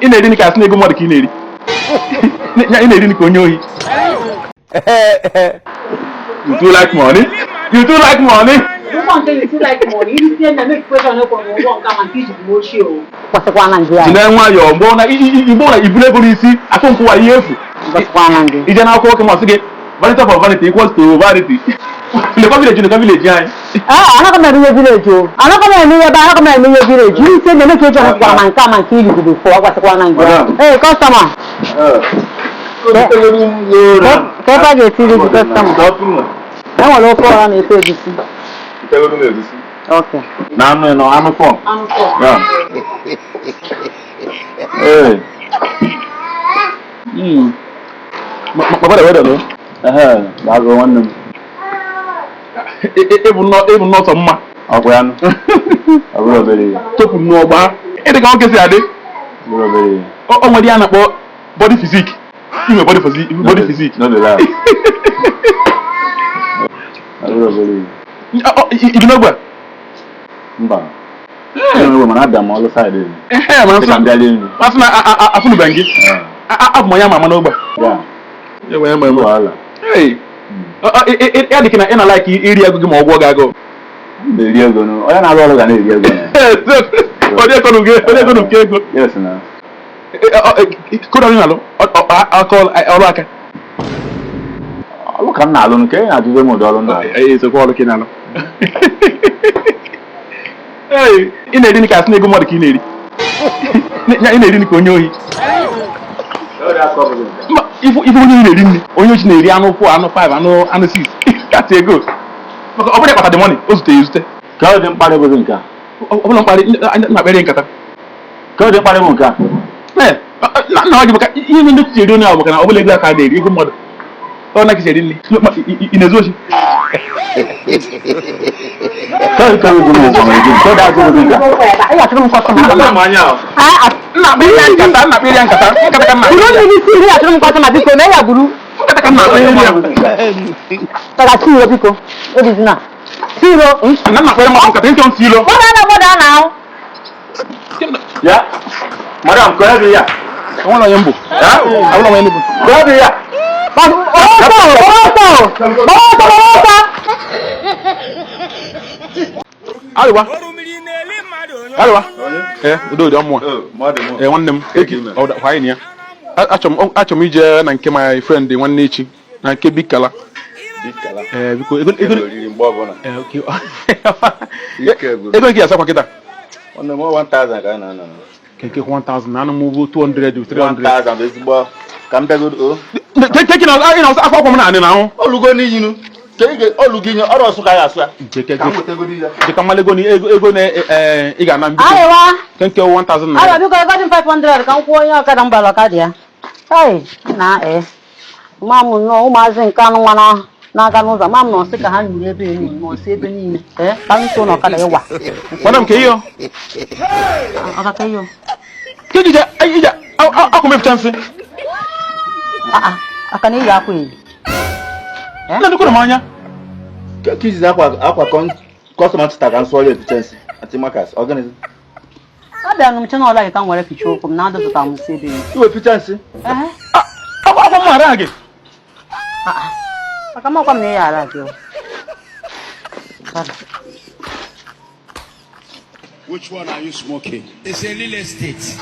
ị na-eri nri ka asị na ego mmadụ ka ị na-eri. Ị na-eri nri ka onye ohi. You too like money. You too like money. You want to you like money? You see na make question no come won come and teach you show. Kwasikwa na nje. Ị na-enwe ayọ mgbe na igbo na ibule ego n'isi akụ nkwụwa ihe efu. Kwasikwa na nje. Ije na akwụkwọ kemọ sị gị vanity for vanity equals to vanity. Le village no village anyị. Anaka me riye village o. Anaka me riye ba anaka me riye village. You say na make question kwa man ka man kiri gudu for kwasikwa na nje. Hey customer. Kapa ge tiri the customer. I want to call on a ABC. Okay. Now no, I'm a phone. Yeah. Hey. What are you doing? That's the one. Even not some ma. Okay, I will be. Top no bar. It is okay, Sadi. Will be. Oh, my dear, body physique. You body physique. Not the lie. I will believe. You know what? Mba. You know man Adam all side. Man I'm telling you. That's na afunu bangi. Af mo ya mama no gba. Yeah. Yeah, we am wala. Hey. E adikina ina like area go mo ogwo gago. The area go no. Oya na ro ga na area go. Ode ko nu ke go. Yes na. Ko do ni na lo. I call aka. Look, I'm not alone, okay? I do them all now. It's a quality now. Hey, in a dinner, I snake more than in a dinner, Conyoy. If you need only Neriano 4, I know 5, I know, and 6. That's a good. Over there, the money, what's the use? Call them Paragonka. I'm not very good. Call them Paragonka. Eh, even the children now can overlay that idea, you good mother. Oh, like you said, in a zoshi. Sorry, come to me. So that's what we got. I got some customer. I'm not very young. I'm not very young. You don't even see here. I'm customer because they are guru. But I see you people. What is now? Zero. I'm not very much. I don't see you. What now? Yeah. Madam, go ahead here. I want to yambo. Yeah. I want to yambo. Go ahead here. Aliwa. Do the more. One them. Why in here? Actually, ije na nke my friend the one nature na nke big color. Because okay. Ego ki asa kwa kita. On the more 1,000 ka na. Keke 1,000 na no move 200 to 300. 1,000 is bo. Come to good. Taking out, you know, I come on now. Oh, look, you know. All looking or also Kayaswa. Jikamale Iga Nambi. Thank you 1,000. I don't got 500. Come for your Kadambala Kadia. Hey, na Mamma no Mazin Kanwana. Naganuza, Mamma no sick a hand, no saving. I'm so not Kadawa. What am Kayo? I'll tell you. I'll come with chance. I can eat that queen. Look at Mania. Kids is aqua customer stack and swallow the chance at Timakas organism. I don't know like I can't wear a picture from now to town city. You a chance? I come up from here. Which one are you smoking? It's a real estate.